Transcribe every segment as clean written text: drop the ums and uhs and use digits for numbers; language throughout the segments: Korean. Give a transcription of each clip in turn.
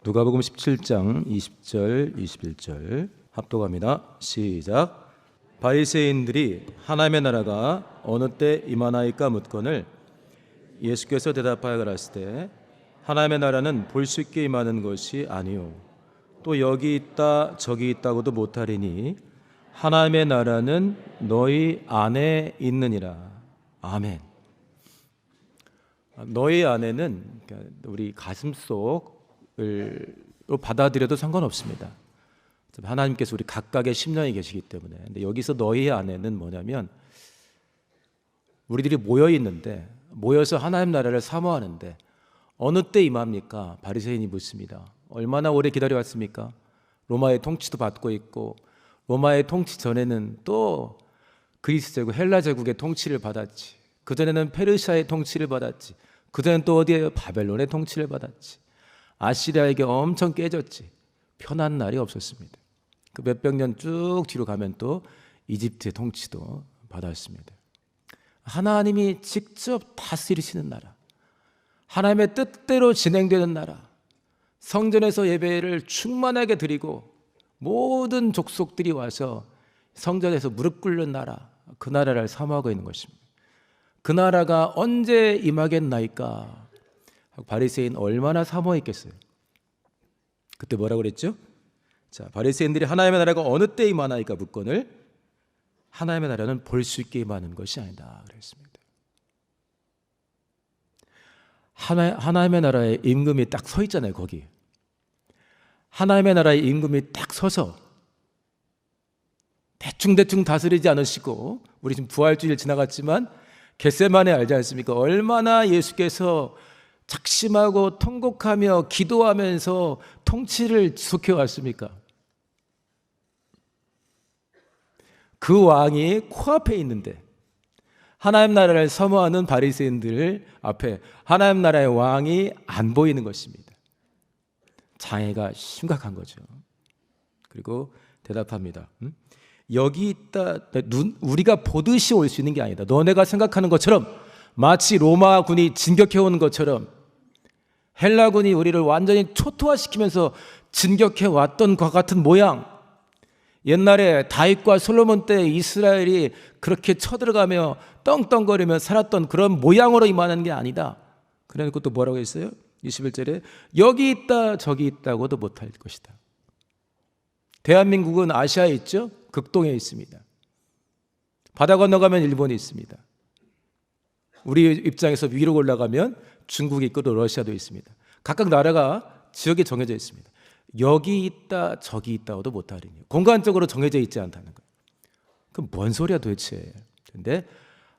누가복음 17장 20절 21절 합독합니다. 시작. 바리새인들이 하나님의 나라가 어느 때 임하나이까 묻거늘 예수께서 대답하여 가라사대 하나님의 나라는 볼 수 있게 임하는 것이 아니요 또 여기 있다 저기 있다고도 못하리니 하나님의 나라는 너희 안에 있느니라. 아멘. 너희 안에는 우리 가슴속으로 받아들여도 상관없습니다. 하나님께서 우리 각각의 심령이 계시기 때문에. 근데 여기서 너희 안에는 뭐냐면 우리들이 모여 있는데, 모여서 하나님 나라를 사모하는데 어느 때 임합니까? 바리새인이 묻습니다. 얼마나 오래 기다려왔습니까? 로마의 통치도 받고 있고, 로마의 통치 전에는 또 그리스 제국, 헬라 제국의 통치를 받았지. 그 전에는 페르시아의 통치를 받았지. 그 전에는 또 어디에요? 바벨론의 통치를 받았지. 아시리아에게 엄청 깨졌지. 편한 날이 없었습니다. 그 몇백 년 쭉 뒤로 가면 또 이집트의 통치도 받았습니다. 하나님이 직접 다스리시는 나라, 하나님의 뜻대로 진행되는 나라, 성전에서 예배를 충만하게 드리고 모든 족속들이 와서 성전에서 무릎 꿇는 나라, 그 나라를 사모하고 있는 것입니다. 그 나라가 언제 임하겠나이까? 바리새인 얼마나 사모했겠어요? 그때 뭐라고 그랬죠? 자, 바리새인들이 하나님의 나라가 어느 때 임하나이까 묻거늘 하나님의 나라는 볼 수 있게 임하는 것이 아니다 그랬습니다. 하나님의 나라의 임금이 딱 서 있잖아요. 거기 하나님의 나라의 임금이 딱 서서 대충 다스리지 않으시고, 우리 지금 부활주일 지나갔지만 겟세마네 알지 않습니까? 얼마나 예수께서 작심하고 통곡하며 기도하면서 통치를 지속해 왔습니까? 그 왕이 코앞에 있는데 하나님 나라를 사모하는 바리새인들 앞에 하나님 나라의 왕이 안 보이는 것입니다. 장애가 심각한 거죠. 그리고 대답합니다. 여기 있다. 우리가 보듯이 올 수 있는 게 아니다. 너네가 생각하는 것처럼, 마치 로마 군이 진격해 오는 것처럼, 헬라 군이 우리를 완전히 초토화시키면서 진격해 왔던 것 같은 모양, 옛날에 다윗과 솔로몬 때 이스라엘이 그렇게 쳐들어가며 떵떵거리며 살았던 그런 모양으로 임하는 게 아니다. 그래놓고 또 뭐라고 했어요? 21절에 여기 있다 저기 있다고도 못할 것이다. 대한민국은 아시아에 있죠? 극동에 있습니다. 바다 건너가면 일본이 있습니다. 우리 입장에서 위로 올라가면 중국이 있고 또 러시아도 있습니다. 각각 나라가 지역이 정해져 있습니다. 여기 있다 저기 있다고도 못하리니, 공간적으로 정해져 있지 않다는 거예요. 그럼 뭔 소리야 도대체. 그런데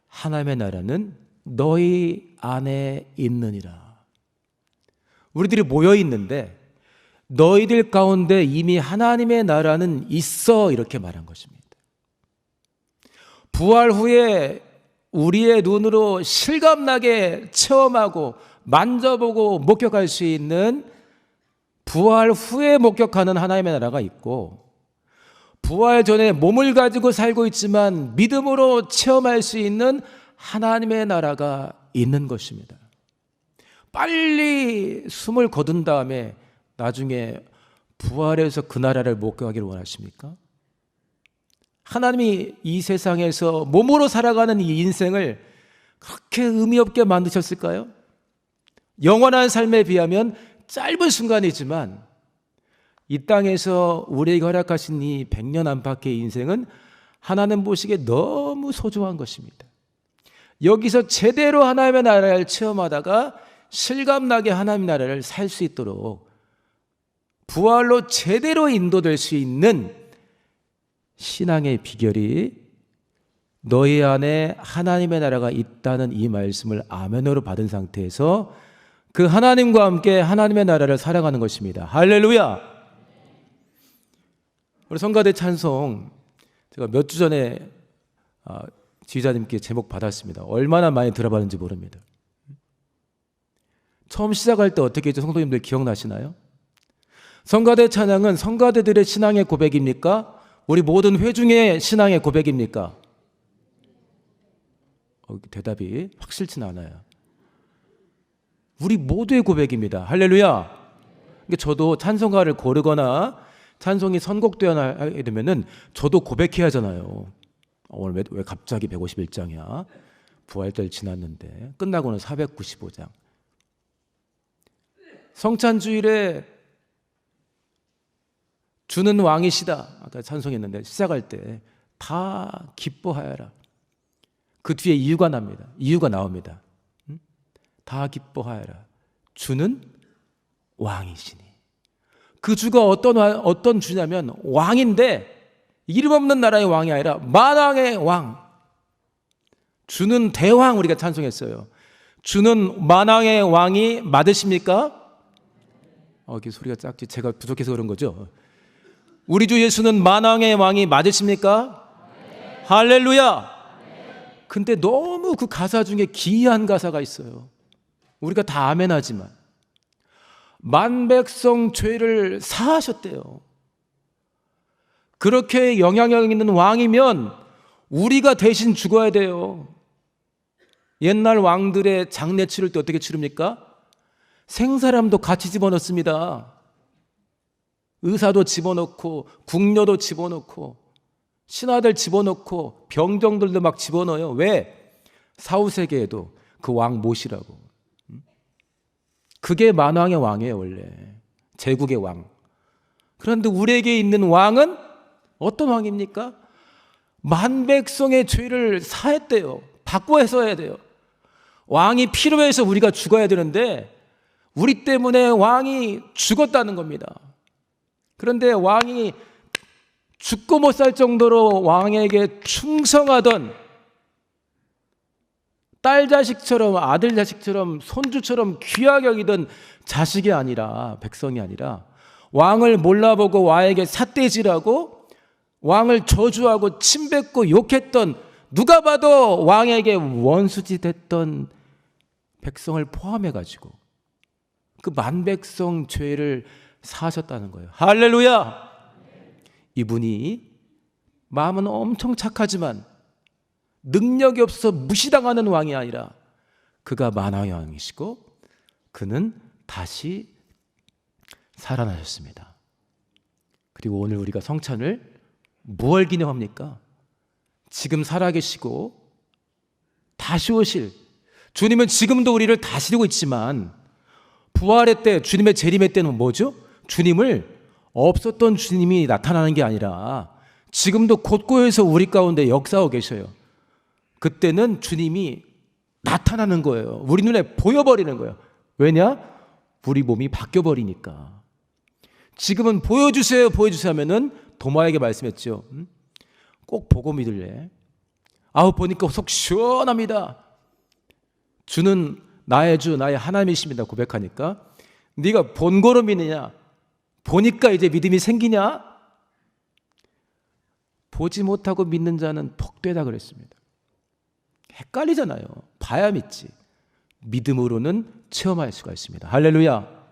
하나님의 나라는 너희 안에 있느니라. 우리들이 모여 있는데 너희들 가운데 이미 하나님의 나라는 있어, 이렇게 말한 것입니다. 부활 후에 우리의 눈으로 실감나게 체험하고 만져보고 목격할 수 있는, 부활 후에 목격하는 하나님의 나라가 있고, 부활 전에 몸을 가지고 살고 있지만 믿음으로 체험할 수 있는 하나님의 나라가 있는 것입니다. 빨리 숨을 거둔 다음에 나중에 부활해서 그 나라를 목격하기를 원하십니까? 하나님이 이 세상에서 몸으로 살아가는 이 인생을 그렇게 의미 없게 만드셨을까요? 영원한 삶에 비하면 짧은 순간이지만 이 땅에서 우리에게 허락하신 이 100년 안팎의 인생은 하나님 보시기에 너무 소중한 것입니다. 여기서 제대로 하나님의 나라를 체험하다가 실감나게 하나님의 나라를 살 수 있도록 부활로 제대로 인도될 수 있는 신앙의 비결이 너희 안에 하나님의 나라가 있다는 이 말씀을 아멘으로 받은 상태에서 그 하나님과 함께 하나님의 나라를 살아가는 것입니다. 할렐루야. 우리 성가대 찬송 제가 몇 주 전에 지휘자님께 제목 받았습니다. 얼마나 많이 들어봤는지 모릅니다. 처음 시작할 때 어떻게 했죠? 성도님들 기억나시나요? 성가대 찬양은 성가대들의 신앙의 고백입니까? 우리 모든 회중의 신앙의 고백입니까? 대답이 확실치는 않아요. 우리 모두의 고백입니다. 할렐루야. 그러니까 저도 찬송가를 고르거나 찬송이 선곡되어야 하게 되면은 저도 고백해야 하잖아요. 오늘 왜 갑자기 151장이야? 부활절 지났는데 끝나고는 495장. 성찬주일에 주는 왕이시다. 아까 찬송했는데 시작할 때 다 기뻐하여라. 그 뒤에 이유가 납니다. 이유가 나옵니다. 다 기뻐하여라. 주는 왕이시니. 그 주가 어떤 주냐면 왕인데 이름 없는 나라의 왕이 아니라 만왕의 왕. 주는 대왕. 우리가 찬송했어요. 주는 만왕의 왕이 맞으십니까? 이게 소리가 작지. 제가 부족해서 그런 거죠. 우리 주 예수는 만왕의 왕이 맞으십니까? 네. 할렐루야. 네. 근데 너무 그 가사 중에 기이한 가사가 있어요. 우리가 다 아멘하지만 만백성 죄를 사하셨대요. 그렇게 영향력 있는 왕이면 우리가 대신 죽어야 돼요. 옛날 왕들의 장례 치를 때 어떻게 치릅니까? 생사람도 같이 집어넣습니다. 의사도 집어넣고 궁녀도 집어넣고 신하들 집어넣고 병정들도 막 집어넣어요. 왜? 사후세계에도 그 왕 모시라고. 그게 만왕의 왕이에요. 원래 제국의 왕. 그런데 우리에게 있는 왕은 어떤 왕입니까? 만백성의 죄를 사했대요. 바꿔서 해야 돼요. 왕이 필요해서 우리가 죽어야 되는데 우리 때문에 왕이 죽었다는 겁니다. 그런데 왕이 죽고 못 살 정도로 왕에게 충성하던 딸 자식처럼 아들 자식처럼 손주처럼 귀하게 여기던 자식이 아니라 백성이 아니라 왕을 몰라보고 왕에게 삿대질하고 왕을 저주하고 침뱉고 욕했던 누가 봐도 왕에게 원수짓했던 백성을 포함해가지고 그 만백성 죄를 사하셨다는 거예요. 할렐루야. 이분이 마음은 엄청 착하지만 능력이 없어서 무시당하는 왕이 아니라 그가 만왕의 왕이시고 그는 다시 살아나셨습니다. 그리고 오늘 우리가 성찬을 무엇 기념합니까? 지금 살아계시고 다시 오실 주님은 지금도 우리를 다스리고 있지만 부활의 때 주님의 재림의 때는 뭐죠? 주님을 없었던 주님이 나타나는 게 아니라 지금도 곳곳에서 우리 가운데 역사하고 계셔요. 그때는 주님이 나타나는 거예요. 우리 눈에 보여버리는 거예요. 왜냐? 우리 몸이 바뀌어버리니까. 지금은 보여주세요 하면은 도마에게 말씀했죠. 꼭 보고 믿을래? 보니까 속 시원합니다. 주는 나의 주, 나의 하나님이십니다 고백하니까 네가 본거로 믿느냐? 보니까 이제 믿음이 생기냐? 보지 못하고 믿는 자는 복되다 그랬습니다. 헷갈리잖아요. 봐야 믿지. 믿음으로는 체험할 수가 있습니다. 할렐루야.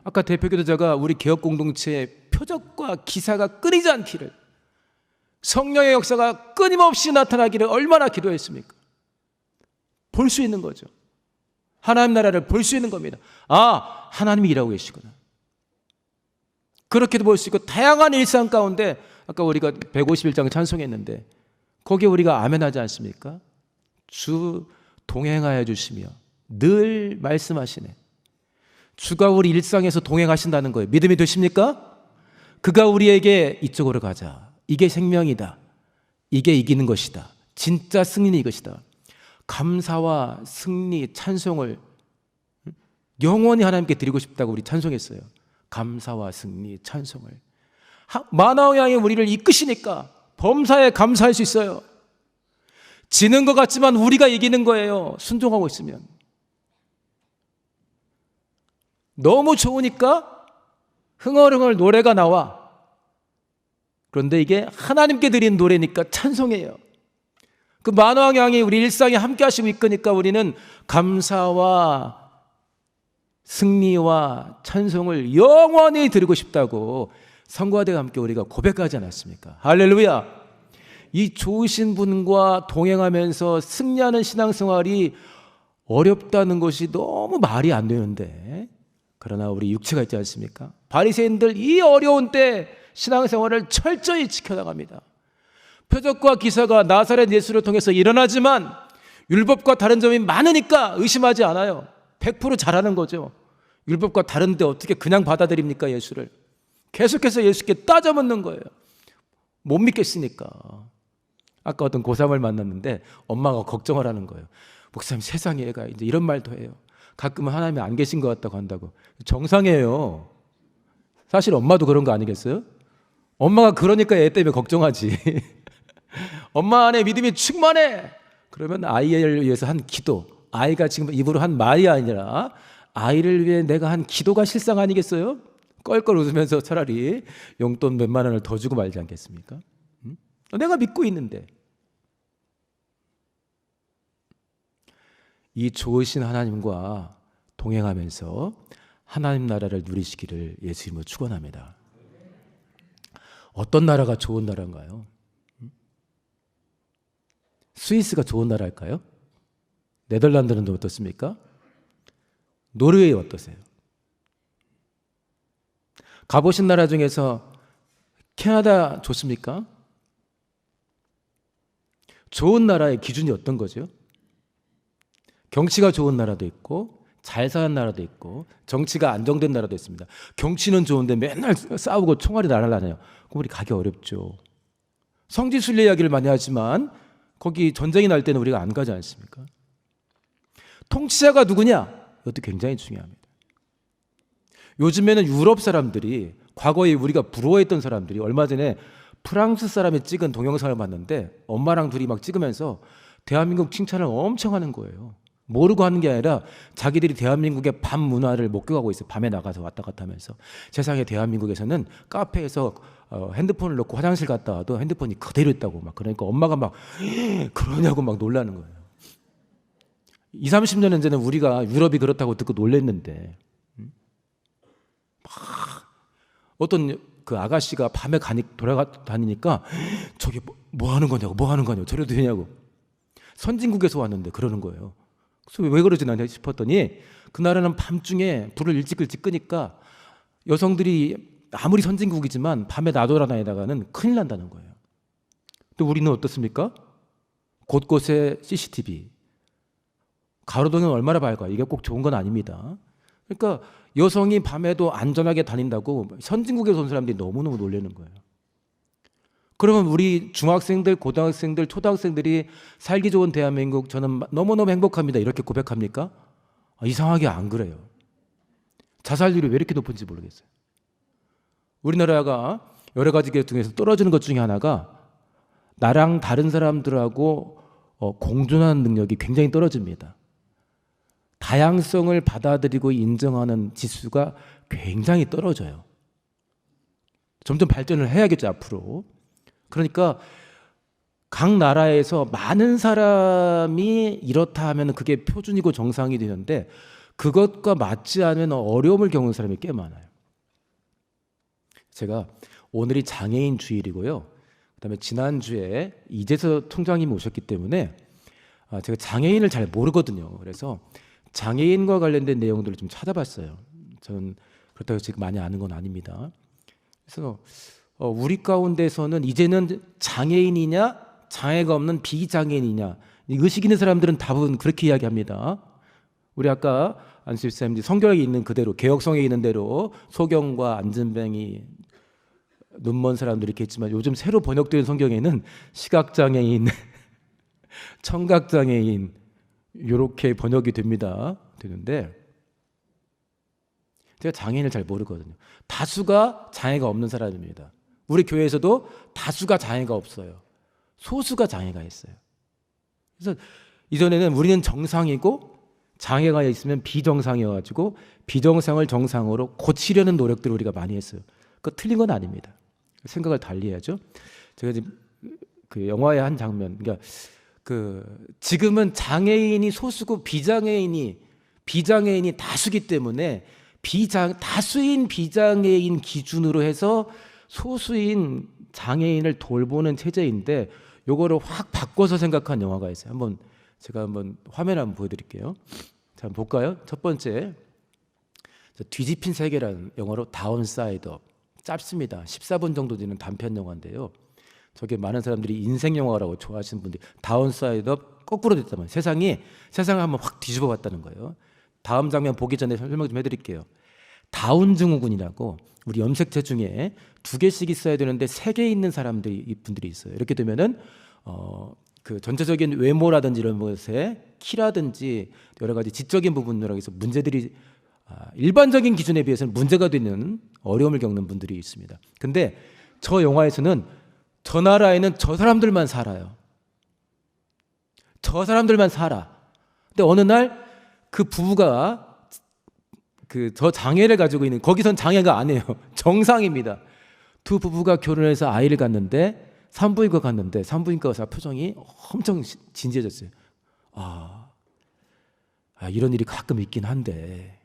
아까 대표기도자가 우리 개혁공동체의 표적과 기사가 끊이지 않기를, 성령의 역사가 끊임없이 나타나기를 얼마나 기도했습니까? 볼 수 있는 거죠. 하나님 나라를 볼 수 있는 겁니다. 하나님이 일하고 계시구나. 그렇게도 볼 수 있고 다양한 일상 가운데 아까 우리가 151장 찬송했는데 거기에 우리가 아멘하지 않습니까? 주 동행하여 주시며 늘 말씀하시네. 주가 우리 일상에서 동행하신다는 거예요. 믿음이 되십니까? 그가 우리에게 이쪽으로 가자. 이게 생명이다. 이게 이기는 것이다. 진짜 승리는 이것이다. 감사와 승리, 찬송을 영원히 하나님께 드리고 싶다고 우리 찬송했어요. 감사와 승리, 찬송을. 만왕의 왕이 우리를 이끄시니까 범사에 감사할 수 있어요. 지는 것 같지만 우리가 이기는 거예요. 순종하고 있으면. 너무 좋으니까 흥얼흥얼 노래가 나와. 그런데 이게 하나님께 드린 노래니까 찬송이에요. 그 만왕의 왕이 우리 일상에 함께 하시고 이끄니까 우리는 감사와 승리와 찬송을 영원히 드리고 싶다고 성과대와 함께 우리가 고백하지 않았습니까? 할렐루야. 이 좋으신 분과 동행하면서 승리하는 신앙생활이 어렵다는 것이 너무 말이 안 되는데 그러나 우리 육체가 있지 않습니까? 바리새인들 이 어려운 때 신앙생활을 철저히 지켜나갑니다. 표적과 기사가 나사렛 예수를 통해서 일어나지만 율법과 다른 점이 많으니까 의심하지 않아요. 100% 잘하는 거죠. 율법과 다른데 어떻게 그냥 받아들입니까? 예수를 계속해서 예수께 따져묻는 거예요. 못 믿겠으니까. 아까 어떤 고3을 만났는데 엄마가 걱정을 하는 거예요. 목사님, 세상에 애가 이제 이런 말도 해요. 가끔은 하나님이 안 계신 것 같다고 한다고. 정상이에요. 사실 엄마도 그런 거 아니겠어요? 엄마가 그러니까 애 때문에 걱정하지. 엄마 안에 믿음이 충만해. 그러면 아이를 위해서 한 기도, 아이가 지금 입으로 한 말이 아니라 아이를 위해 내가 한 기도가 실상 아니겠어요? 껄껄 웃으면서 차라리 용돈 몇만 원을 더 주고 말지 않겠습니까? 내가 믿고 있는데. 이 좋으신 하나님과 동행하면서 하나님 나라를 누리시기를 예수님으로 축원합니다. 어떤 나라가 좋은 나라인가요? 스위스가 좋은 나라일까요? 네덜란드는 어떻습니까? 노르웨이 어떠세요? 가보신 나라 중에서 캐나다 좋습니까? 좋은 나라의 기준이 어떤 거죠? 경치가 좋은 나라도 있고 잘 사는 나라도 있고 정치가 안정된 나라도 있습니다. 경치는 좋은데 맨날 싸우고 총알이 날아다녀요. 그럼 우리 가기 어렵죠. 성지순례 이야기를 많이 하지만 거기 전쟁이 날 때는 우리가 안 가지 않습니까? 통치자가 누구냐? 이것도 굉장히 중요합니다. 요즘에는 유럽 사람들이, 과거에 우리가 부러워했던 사람들이 얼마 전에 프랑스 사람이 찍은 동영상을 봤는데 엄마랑 둘이 막 찍으면서 대한민국 칭찬을 엄청 하는 거예요. 모르고 하는 게 아니라 자기들이 대한민국의 밤 문화를 목격하고 있어요. 밤에 나가서 왔다 갔다 하면서. 세상에 대한민국에서는 카페에서 핸드폰을 놓고 화장실 갔다 와도 핸드폰이 그대로 있다고 막. 그러니까 엄마가 막 그러냐고 막 놀라는 거예요. 20, 30년 전에는 우리가 유럽이 그렇다고 듣고 놀랬는데 막 어떤 그 아가씨가 밤에 돌아다니니까 저게 뭐 하는 거냐고, 뭐 하는 거냐고, 저래도 되냐고. 선진국에서 왔는데 그러는 거예요. 그래서 왜 그러지 나냐 싶었더니 그 나라는 밤중에 불을 일찍 끄니까 여성들이 아무리 선진국이지만 밤에 나돌아다니다가는 큰일 난다는 거예요. 또 우리는 어떻습니까? 곳곳에 CCTV. 가로등은 얼마나 밝아요? 이게 꼭 좋은 건 아닙니다. 그러니까 여성이 밤에도 안전하게 다닌다고 선진국에서 온 사람들이 너무너무 놀라는 거예요. 그러면 우리 중학생들, 고등학생들, 초등학생들이 살기 좋은 대한민국 저는 너무너무 행복합니다. 이렇게 고백합니까? 이상하게 안 그래요. 자살률이 왜 이렇게 높은지 모르겠어요. 우리나라가 여러 가지 것 중에서 떨어지는 것 중에 하나가 나랑 다른 사람들하고 공존하는 능력이 굉장히 떨어집니다. 다양성을 받아들이고 인정하는 지수가 굉장히 떨어져요. 점점 발전을 해야겠죠, 앞으로. 그러니까 각 나라에서 많은 사람이 이렇다 하면 그게 표준이고 정상이 되는데 그것과 맞지 않으면 어려움을 겪는 사람이 꽤 많아요. 제가 오늘이 장애인 주일이고요. 그다음에 지난주에 이재서 총장님이 오셨기 때문에 제가 장애인을 잘 모르거든요. 그래서 장애인과 관련된 내용들을 좀 찾아봤어요. 저는 그렇다고 지금 많이 아는 건 아닙니다. 그래서 우리 가운데서는 이제는 장애인이냐 장애가 없는 비장애인이냐 의식 있는 사람들은 답은 그렇게 이야기합니다. 우리 아까 안수 집사님들이 성경에 있는 그대로 개혁성에 있는 대로 소경과 안진뱅이 눈먼 사람들이 이렇게 있지만 요즘 새로 번역된 성경에는 시각장애인 청각장애인 이렇게 번역이 되는데 제가 장애인을 잘 모르거든요. 다수가 장애가 없는 사람입니다. 우리 교회에서도 다수가 장애가 없어요. 소수가 장애가 있어요. 그래서 이전에는 우리는 정상이고 장애가 있으면 비정상이어가지고 비정상을 정상으로 고치려는 노력들을 우리가 많이 했어요. 그거 틀린 건 아닙니다. 생각을 달리 해야죠. 제가 지금 그 영화의 한 장면, 그러니까 지금은 장애인이 소수고 비장애인이 다수기 때문에 다수인 비장애인 기준으로 해서 소수인 장애인을 돌보는 체제인데 요거를 확 바꿔서 생각한 영화가 있어요. 제가 한번 화면 한번 보여드릴게요. 자, 한번 볼까요? 첫 번째, 뒤집힌 세계라는 영어로 다운사이드 업. 짧습니다. 14분 정도 되는 단편 영화인데요. 저게 많은 사람들이 인생 영화라고 좋아하시는 분들이 다운사이드 업 거꾸로 됐다면 세상을 한번 확 뒤집어 봤다는 거예요. 다음 장면 보기 전에 설명 좀 해드릴게요. 다운 증후군이라고 우리 염색체 중에 2개씩 있어야 되는데 3개 있는 분들이 있어요. 이렇게 되면은 그 전체적인 외모라든지 이런 것에 키라든지 여러 가지 지적인 부분으로 해서 문제들이 일반적인 기준에 비해서는 문제가 되는 어려움을 겪는 분들이 있습니다. 근데 저 영화에서는 저 나라에는 저 사람들만 살아요. 저 사람들만 살아. 근데 어느 날 그 부부가 저 장애를 가지고 있는, 거기선 장애가 아니에요. 정상입니다. 두 부부가 결혼해서 아이를 갖는데 산부인과 갔는데 산부인과 의사 표정이 엄청 진지해졌어요. 이런 일이 가끔 있긴 한데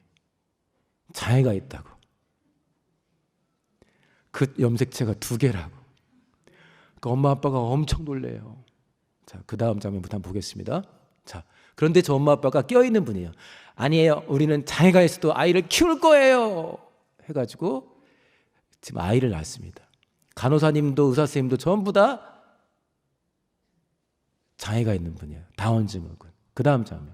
장애가 있다고. 그 염색체가 2개라고. 그러니까 엄마 아빠가 엄청 놀래요. 자, 그 다음 장면부터 한번 보겠습니다. 자, 그런데 저 엄마 아빠가 껴있는 분이에요. 아니에요, 우리는 장애가 있어도 아이를 키울 거예요 해가지고 지금 아이를 낳았습니다. 간호사님도 의사 선생님도 전부 다 장애가 있는 분이에요. 다운 증후군. 그 다음 장면.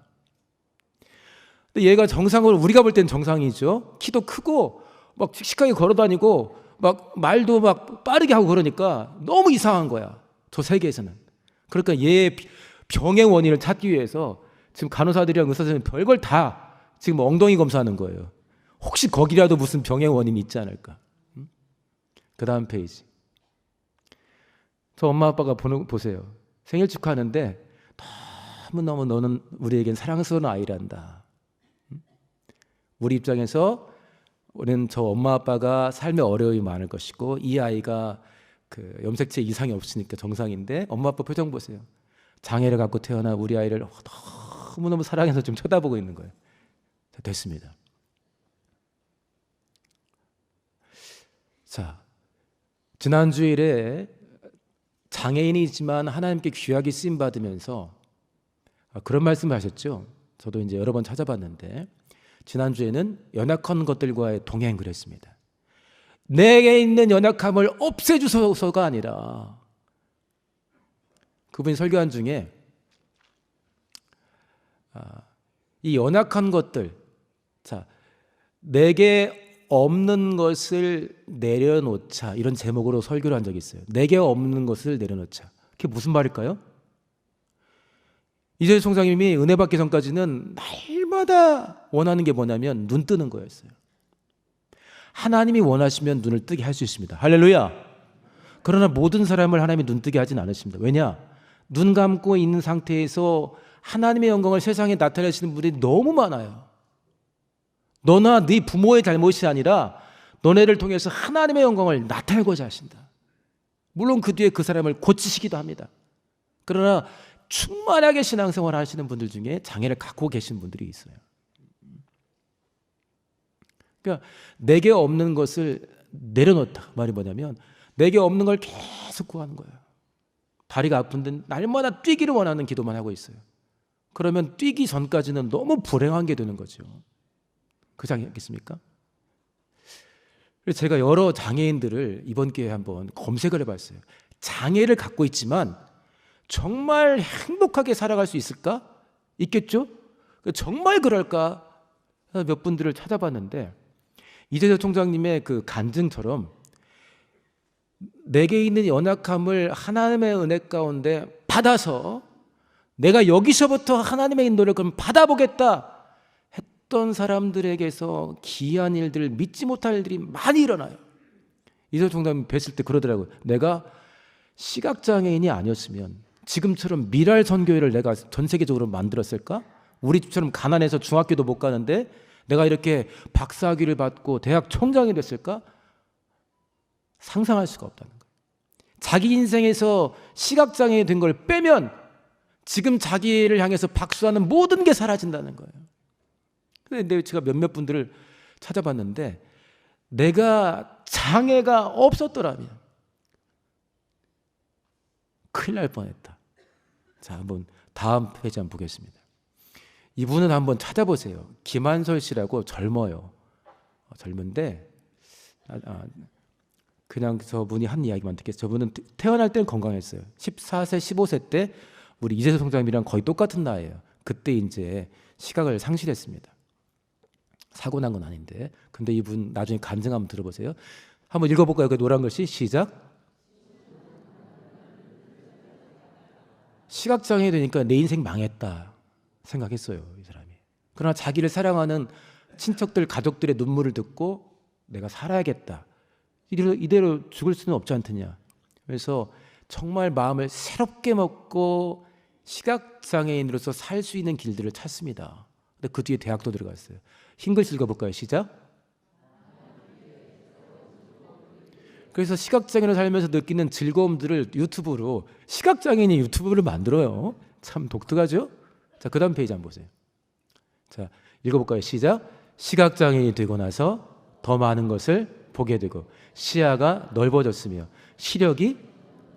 근데 얘가 정상으로, 우리가 볼 땐 정상이죠. 키도 크고 막 씩씩하게 걸어다니고 막 말도 막 빠르게 하고 그러니까 너무 이상한 거야, 저 세계에서는. 그러니까 얘의 병의 원인을 찾기 위해서 지금 간호사들이랑 의사 선생님 별걸 다 지금 엉덩이 검사하는 거예요. 혹시 거기라도 무슨 병의 원인이 있지 않을까. 그 다음 페이지. 저 엄마 아빠가 보세요. 생일 축하하는데 너무너무 너는 우리에겐 사랑스러운 아이란다. 우리 입장에서 우리는 저 엄마 아빠가 삶에 어려움이 많을 것이고 이 아이가 그 염색체 이상이 없으니까 정상인데 엄마 아빠 표정 보세요. 장애를 갖고 태어난 우리 아이를 너무너무 사랑해서 좀 쳐다보고 있는 거예요. 자, 됐습니다. 자, 지난 주일에 장애인이지만 하나님께 귀하게 쓰임 받으면서 그런 말씀을 하셨죠. 저도 이제 여러 번 찾아봤는데 지난 주에는 연약한 것들과의 동행을 했습니다. 내게 있는 연약함을 없애주소서가 아니라, 그분이 설교한 중에 이 연약한 것들, 자, 내게 없는 것을 내려놓자, 이런 제목으로 설교를 한 적이 있어요. 내게 없는 것을 내려놓자. 그게 무슨 말일까요? 이재수 총장님이 은혜 받기 전까지는 날마다 원하는 게 뭐냐면 눈 뜨는 거였어요. 하나님이 원하시면 눈을 뜨게 할 수 있습니다. 할렐루야. 그러나 모든 사람을 하나님이 눈 뜨게 하진 않으십니다. 왜냐? 눈 감고 있는 상태에서 하나님의 영광을 세상에 나타내시는 분들이 너무 많아요. 너나 네 부모의 잘못이 아니라 너네를 통해서 하나님의 영광을 나타내고자 하신다. 물론 그 뒤에 그 사람을 고치시기도 합니다. 그러나 충만하게 신앙생활 하시는 분들 중에 장애를 갖고 계신 분들이 있어요. 그러니까 내게 없는 것을 내려놓다 말이 뭐냐면 내게 없는 걸 계속 구하는 거예요. 다리가 아픈데 날마다 뛰기를 원하는 기도만 하고 있어요. 그러면 뛰기 전까지는 너무 불행한 게 되는 거죠. 그렇지 않겠습니까? 그래서 제가 여러 장애인들을 이번 기회에 한번 검색을 해봤어요. 장애를 갖고 있지만 정말 행복하게 살아갈 수 있을까? 있겠죠? 정말 그럴까? 몇 분들을 찾아봤는데 이재수 총장님의 그 간증처럼 내게 있는 연약함을 하나님의 은혜 가운데 받아서 내가 여기서부터 하나님의 인도를 그럼 받아보겠다 했던 사람들에게서 기이한 일들, 믿지 못할 일들이 많이 일어나요. 이재수 총장님 뵀을 때 그러더라고요. 내가 시각장애인이 아니었으면 지금처럼 미랄 선교회를 내가 전 세계적으로 만들었을까? 우리 집처럼 가난해서 중학교도 못 가는데 내가 이렇게 박사학위를 받고 대학 총장이 됐을까? 상상할 수가 없다는 거예요. 자기 인생에서 시각장애인 된 걸 빼면 지금 자기를 향해서 박수하는 모든 게 사라진다는 거예요. 그런데 제가 몇몇 분들을 찾아봤는데 내가 장애가 없었더라면 큰일 날 뻔했다. 자, 한번 다음 페이지 한번 보겠습니다. 이분은 한번 찾아보세요. 김한설 씨라고 젊어요. 젊은데 그냥 저분이 한 이야기만 듣겠어요. 저분은 태어날 때는 건강했어요. 14세, 15세 때 우리 이재석 총장님이랑 거의 똑같은 나이예요. 그때 이제 시각을 상실했습니다. 사고 난 건 아닌데. 근데 이분 나중에 간증 한번 들어보세요. 한번 읽어볼까요? 그 노란 글씨 시작. 시각장애 되니까 내 인생 망했다 생각했어요, 이 사람이. 그러나 자기를 사랑하는 친척들, 가족들의 눈물을 듣고 내가 살아야겠다. 이대로 죽을 수는 없지 않느냐. 그래서 정말 마음을 새롭게 먹고 시각장애인으로서 살 수 있는 길들을 찾습니다. 근데 그 뒤에 대학도 들어갔어요. 흰 글씨 읽어볼까요? 시작. 그래서 시각장애인을 살면서 느끼는 즐거움들을 유튜브로, 시각장애인이 유튜브를 만들어요. 참 독특하죠? 자, 그 다음 페이지 한번 보세요. 자, 읽어볼까요? 시작. 시각장애인이 되고 나서 더 많은 것을 보게 되고 시야가 넓어졌으며 시력이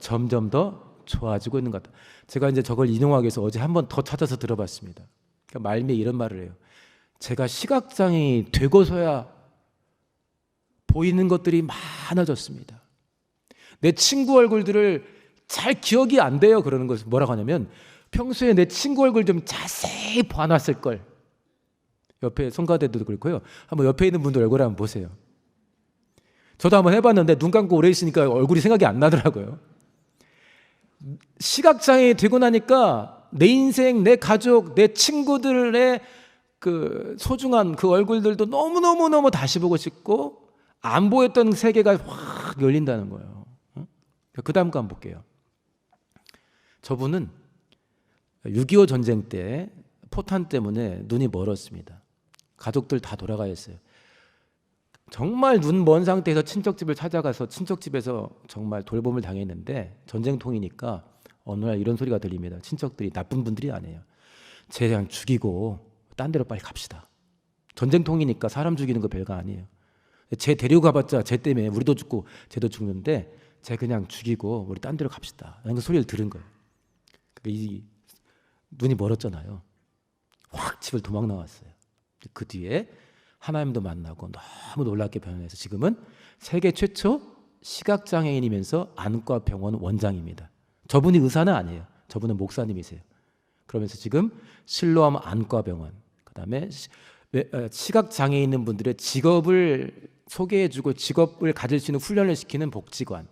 점점 더 좋아지고 있는 것 같다. 제가 이제 저걸 인용하기 위해서 어제 한 번 더 찾아서 들어봤습니다. 그러니까 말미에 이런 말을 해요. 제가 시각장애인이 되고서야 보이는 것들이 많아졌습니다. 내 친구 얼굴들을 잘 기억이 안 돼요. 그러는 것을 뭐라고 하냐면 평소에 내 친구 얼굴 좀 자세히 봐놨을 걸. 옆에 송가대도 그렇고요. 한번 옆에 있는 분들 얼굴 한번 보세요. 저도 한번 해봤는데 눈 감고 오래 있으니까 얼굴이 생각이 안 나더라고요. 시각장애 되고 나니까 내 인생, 내 가족, 내 친구들의 그 소중한 그 얼굴들도 너무너무너무 다시 보고 싶고 안 보였던 세계가 확 열린다는 거예요. 그 다음 거 한번 볼게요. 저분은 6.25 전쟁 때 포탄 때문에 눈이 멀었습니다. 가족들 다 돌아가 있어요. 정말 눈 먼 상태에서 친척집을 찾아가서 친척집에서 정말 돌봄을 당했는데 전쟁통이니까 어느 날 이런 소리가 들립니다. 친척들이, 나쁜 분들이 아니에요. 쟤 그냥 죽이고 딴 데로 빨리 갑시다. 전쟁통이니까 사람 죽이는 거 별거 아니에요. 쟤 데리고 가봤자 쟤 때문에 우리도 죽고 쟤도 죽는데 쟤 그냥 죽이고 우리 딴 데로 갑시다. 라는 소리를 들은 거예요. 이 눈이 멀었잖아요. 확 집을 도망 나왔어요. 그 뒤에 하나님도 만나고 너무 놀랍게 변해서 지금은 세계 최초 시각장애인이면서 안과병원 원장입니다. 저분이 의사는 아니에요. 저분은 목사님이세요. 그러면서 지금 실로암 안과병원, 그다음에 시각장애 있는 분들의 직업을 소개해주고 직업을 가질 수 있는 훈련을 시키는 복지관,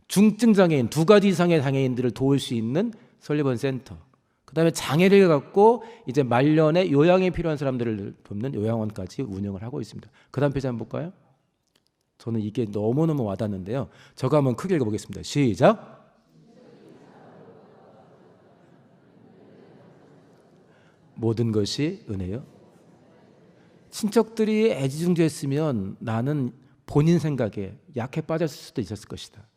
중증장애인 2가지 이상의 장애인들을 도울 수 있는 설리번 센터, 그다음에 장애를 갖고 이제 말년에 요양이 필요한 사람들을 돕는 요양원까지 운영을 하고 있습니다. 그 다음 페이지 한번 볼까요? 저는 이게 너무너무 와닿는데요. 저거 한번 크게 읽어보겠습니다. 시작. 모든 것이 은혜요. 친척들이 애지중지했으면 나는 본인 생각에 약해 빠졌을 수도 있었을 것이다.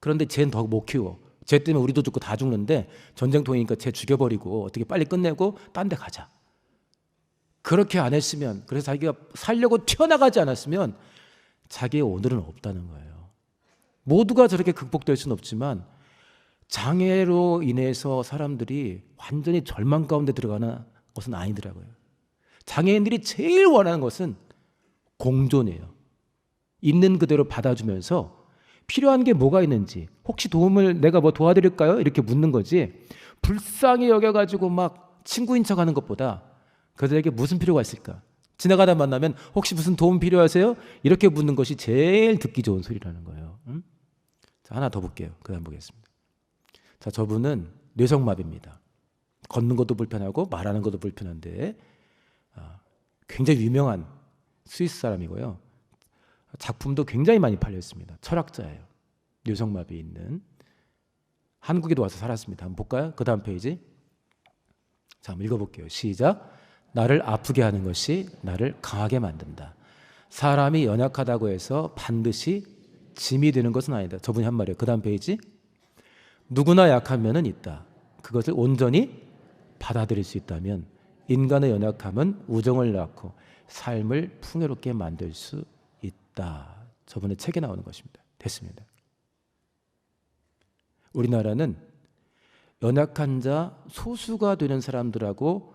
그런데 쟤는 더 못 키워. 쟤 때문에 우리도 죽고 다 죽는데 전쟁통이니까 쟤 죽여버리고 어떻게 빨리 끝내고 딴 데 가자. 그렇게 안 했으면, 그래서 자기가 살려고 튀어나가지 않았으면 자기의 오늘은 없다는 거예요. 모두가 저렇게 극복될 수는 없지만 장애로 인해서 사람들이 완전히 절망 가운데 들어가는 것은 아니더라고요. 장애인들이 제일 원하는 것은 공존이에요. 있는 그대로 받아주면서 필요한 게 뭐가 있는지, 혹시 도움을 내가 뭐 도와드릴까요? 이렇게 묻는 거지, 불쌍히 여겨가지고 막 친구인 척 하는 것보다 그들에게 무슨 필요가 있을까? 지나가다 만나면 혹시 무슨 도움 필요하세요? 이렇게 묻는 것이 제일 듣기 좋은 소리라는 거예요. 자, 하나 더 볼게요. 그 다음 보겠습니다. 자, 저분은 뇌성마비입니다. 걷는 것도 불편하고 말하는 것도 불편한데 굉장히 유명한 스위스 사람이고요. 작품도 굉장히 많이 팔렸습니다. 철학자예요. 뇌성마비 있는. 한국에도 와서 살았습니다. 한번 볼까요? 그 다음 페이지. 자, 한번 읽어볼게요. 시작. 나를 아프게 하는 것이 나를 강하게 만든다. 사람이 연약하다고 해서 반드시 짐이 되는 것은 아니다. 저분이 한 말이에요. 그 다음 페이지. 누구나 약한 면은 있다. 그것을 온전히 받아들일 수 있다면 인간의 연약함은 우정을 낳고 삶을 풍요롭게 만들 수 있다. 저번에 책에 나오는 것입니다. 됐습니다. 우리나라는 연약한 자, 소수가 되는 사람들하고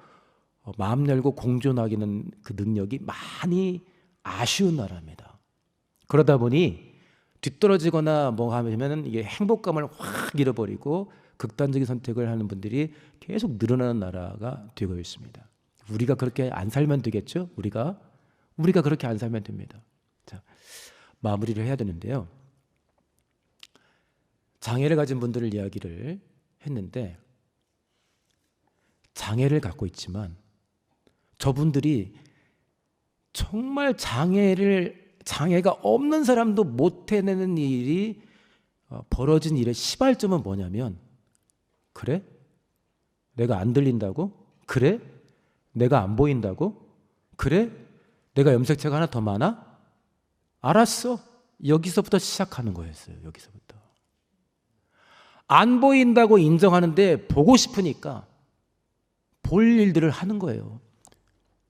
마음 열고 공존하기는 그 능력이 많이 아쉬운 나라입니다. 그러다 보니 뒤떨어지거나 뭐 하면 이게 행복감을 확 잃어버리고 극단적인 선택을 하는 분들이 계속 늘어나는 나라가 되고 있습니다. 우리가 그렇게 안 살면 되겠죠? 우리가 그렇게 안 살면 됩니다. 자, 마무리를 해야 되는데요. 장애를 가진 분들을 이야기를 했는데, 장애를 갖고 있지만 저분들이 정말 장애가 없는 사람도 못 해내는 일이 벌어진 일의 시발점은 뭐냐면, 그래? 내가 안 들린다고? 그래? 내가 안 보인다고? 그래? 내가 염색체가 하나 더 많아? 알았어. 여기서부터 시작하는 거였어요. 여기서부터. 안 보인다고 인정하는데 보고 싶으니까 볼 일들을 하는 거예요.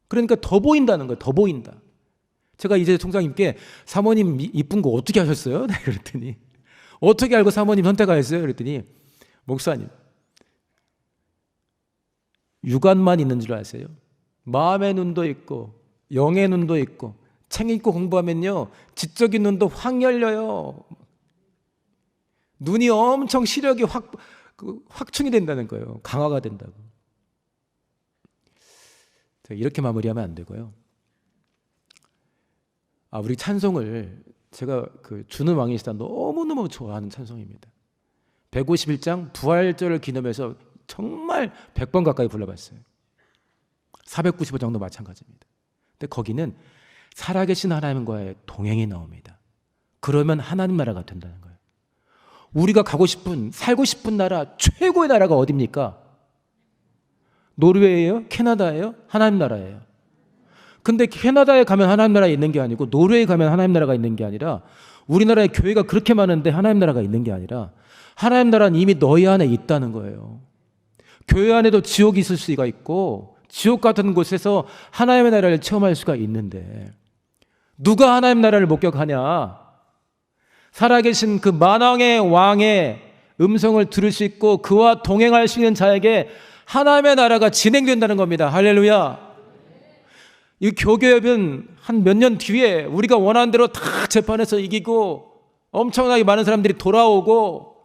그러니까 더 보인다는 거예요. 더 보인다. 제가 이제 총장님께 사모님 이쁜 거 어떻게 하셨어요? 그랬더니 어떻게 알고 사모님 선택하셨어요? 그랬더니 목사님, 육안만 있는 줄 아세요? 마음의 눈도 있고 영의 눈도 있고 책 읽고 공부하면요 지적인 눈도 확 열려요. 눈이 엄청 시력이 확충이 된다는 거예요. 강화가 된다고. 이렇게 마무리하면 안 되고요. 우리 찬송을 제가 주는 왕이시다 너무너무 좋아하는 찬송입니다. 151장 부활절을 기념해서 정말 100번 가까이 불러봤어요. 495 정도 마찬가지입니다. 근데 거기는 살아계신 하나님과의 동행이 나옵니다. 그러면 하나님 나라가 된다는 거예요. 우리가 살고 싶은 나라, 최고의 나라가 어디입니까? 노르웨이예요? 캐나다예요? 하나님 나라예요. 근데 캐나다에 가면 하나님 나라에 있는 게 아니고 노르웨이 가면 하나님 나라가 있는 게 아니라 우리나라에 교회가 그렇게 많은데 하나님 나라가 있는 게 아니라 하나님 나라는 이미 너희 안에 있다는 거예요. 교회 안에도 지옥이 있을 수가 있고 지옥 같은 곳에서 하나님의 나라를 체험할 수가 있는데 누가 하나님 나라를 목격하냐? 살아계신 그 만왕의 왕의 음성을 들을 수 있고 그와 동행할 수 있는 자에게 하나님의 나라가 진행된다는 겁니다. 할렐루야. 이 교교협은 한 몇 년 뒤에 우리가 원하는 대로 다 재판에서 이기고 엄청나게 많은 사람들이 돌아오고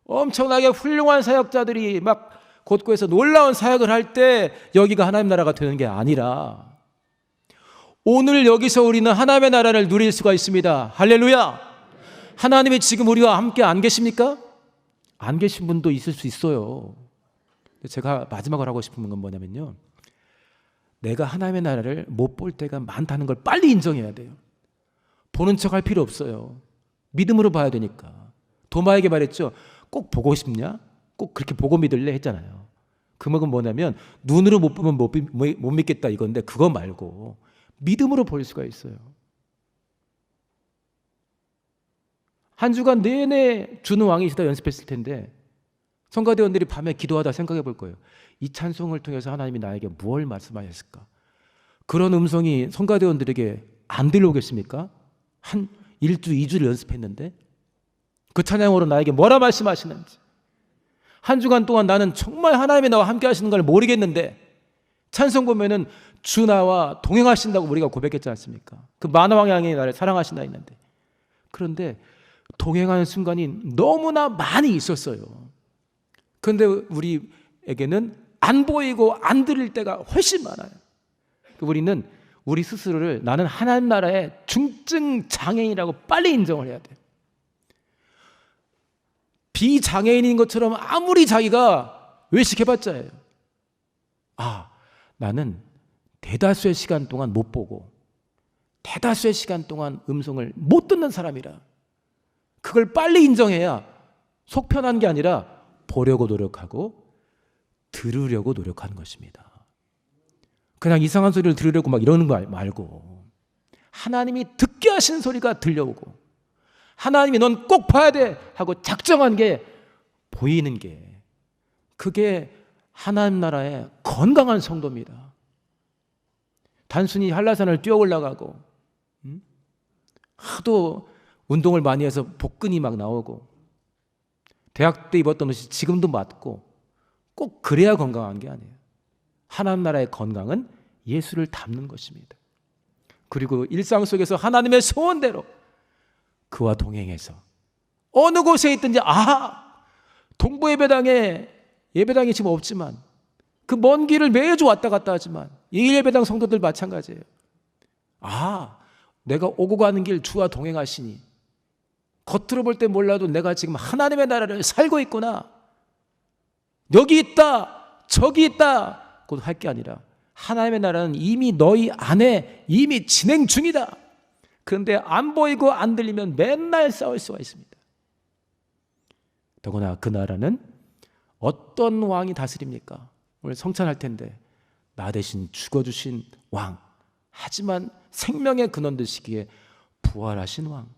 엄청나게 훌륭한 사역자들이 막 곳곳에서 놀라운 사역을 할 때 여기가 하나님 나라가 되는 게 아니라 오늘 여기서 우리는 하나님의 나라를 누릴 수가 있습니다. 할렐루야. 하나님이 지금 우리와 함께 안 계십니까? 안 계신 분도 있을 수 있어요. 제가 마지막으로 하고 싶은 건 뭐냐면요, 내가 하나님의 나라를 못 볼 때가 많다는 걸 빨리 인정해야 돼요. 보는 척 할 필요 없어요. 믿음으로 봐야 되니까. 도마에게 말했죠. 꼭 보고 싶냐? 꼭 그렇게 보고 믿을래? 했잖아요. 그 말은 뭐냐면 눈으로 못 보면 못 믿겠다 이건데 그거 말고 믿음으로 볼 수가 있어요. 한 주간 내내 주는 왕이시다 연습했을 텐데 성가대원들이 밤에 기도하다 생각해 볼 거예요. 이 찬송을 통해서 하나님이 나에게 무엇을 말씀하셨을까? 그런 음성이 성가대원들에게 안 들려오겠습니까? 한 1주, 2주를 연습했는데 그 찬양으로 나에게 뭐라 말씀하시는지, 한 주간 동안 나는 정말 하나님이 나와 함께 하시는 걸 모르겠는데 찬송 보면은 주 나와 동행하신다고 우리가 고백했지 않습니까? 그 만왕의 나를 사랑하신다 했는데, 그런데 동행하는 순간이 너무나 많이 있었어요. 그런데 우리에게는 안 보이고 안 들릴 때가 훨씬 많아요. 우리는 우리 스스로를 나는 하나님 나라의 중증 장애인이라고 빨리 인정을 해야 돼요. 비장애인인 것처럼 아무리 자기가 외식해봤자예요. 나는 대다수의 시간 동안 못 보고 대다수의 시간 동안 음성을 못 듣는 사람이라. 그걸 빨리 인정해야 속 편한 게 아니라 보려고 노력하고 들으려고 노력하는 것입니다. 그냥 이상한 소리를 들으려고 막 이러는 거 말고 하나님이 듣게 하신 소리가 들려오고 하나님이 넌 꼭 봐야 돼 하고 작정한 게 보이는 게, 그게 하나님 나라의 건강한 성도입니다. 단순히 한라산을 뛰어 올라가고 하도 운동을 많이 해서 복근이 막 나오고 대학 때 입었던 옷이 지금도 맞고 꼭 그래야 건강한 게 아니에요. 하나님 나라의 건강은 예수를 닮는 것입니다. 그리고 일상 속에서 하나님의 소원대로 그와 동행해서 어느 곳에 있든지 동부 예배당이 지금 없지만 그 먼 길을 매주 왔다 갔다 하지만 이 예배당 성도들 마찬가지예요. 내가 오고 가는 길 주와 동행하시니 겉으로 볼 때 몰라도 내가 지금 하나님의 나라를 살고 있구나. 여기 있다 저기 있다 곧 할 게 아니라 하나님의 나라는 이미 너희 안에 이미 진행 중이다. 그런데 안 보이고 안 들리면 맨날 싸울 수가 있습니다. 더구나 그 나라는 어떤 왕이 다스립니까? 오늘 성찬할 텐데 나 대신 죽어주신 왕, 하지만 생명의 근원 되시기에 부활하신 왕,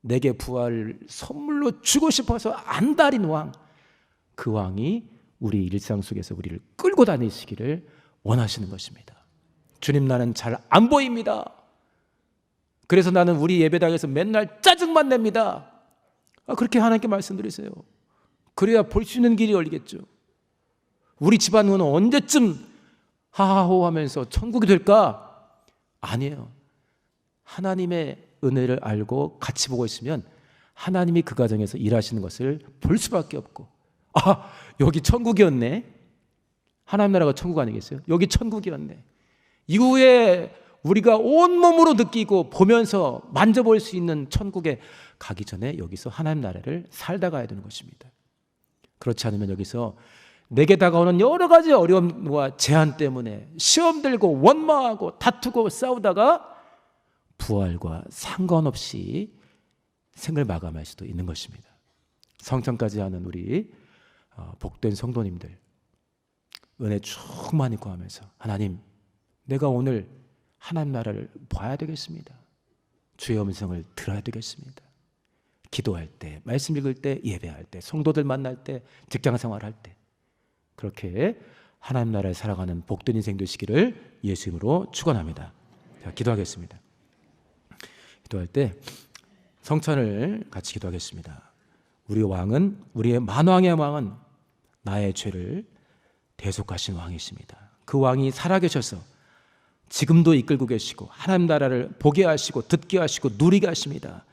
내게 부활을 선물로 주고 싶어서 안달인 왕, 그 왕이 우리 일상 속에서 우리를 끌고 다니시기를 원하시는 것입니다. 주님, 나는 잘 안 보입니다. 그래서 나는 우리 예배당에서 맨날 짜증만 냅니다. 그렇게 하나님께 말씀드리세요. 그래야 볼 수 있는 길이 열리겠죠. 우리 집안은 언제쯤 하하호 하면서 천국이 될까? 아니에요. 하나님의 은혜를 알고 같이 보고 있으면 하나님이 그 가정에서 일하시는 것을 볼 수밖에 없고, 여기 천국이었네. 하나님 나라가 천국 아니겠어요? 여기 천국이었네. 이후에 우리가 온몸으로 느끼고 보면서 만져볼 수 있는 천국에 가기 전에 여기서 하나님 나라를 살다 가야 되는 것입니다. 그렇지 않으면 여기서 내게 다가오는 여러 가지 어려움과 제한 때문에 시험 들고 원망하고 다투고 싸우다가 부활과 상관없이 생을 마감할 수도 있는 것입니다. 성찬까지 하는 우리 복된 성도님들, 은혜 충만히 구하면서 하나님, 내가 오늘 하나님 나라를 봐야 되겠습니다. 주의 음성을 들어야 되겠습니다. 기도할 때, 말씀 읽을 때, 예배할 때, 성도들 만날 때, 직장 생활할 때, 그렇게 하나님 나라에 살아가는 복된 인생 되시기를 예수 이름으로 축원합니다. 자, 기도하겠습니다. 기도할 때 성찬을 같이 기도하겠습니다. 우리의 만왕의 왕은 나의 죄를 대속하신 왕이십니다. 그 왕이 살아계셔서 지금도 이끌고 계시고 하나님 나라를 보게 하시고 듣게 하시고 누리게 하십니다.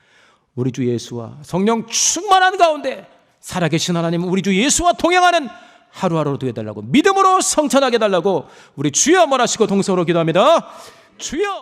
우리 주 예수와 성령 충만한 가운데 살아계신 하나님, 우리 주 예수와 동행하는 하루하루 되어달라고 믿음으로 성찬하게 해달라고 우리 주여 한번 하시고 동서로 기도합니다. 주여.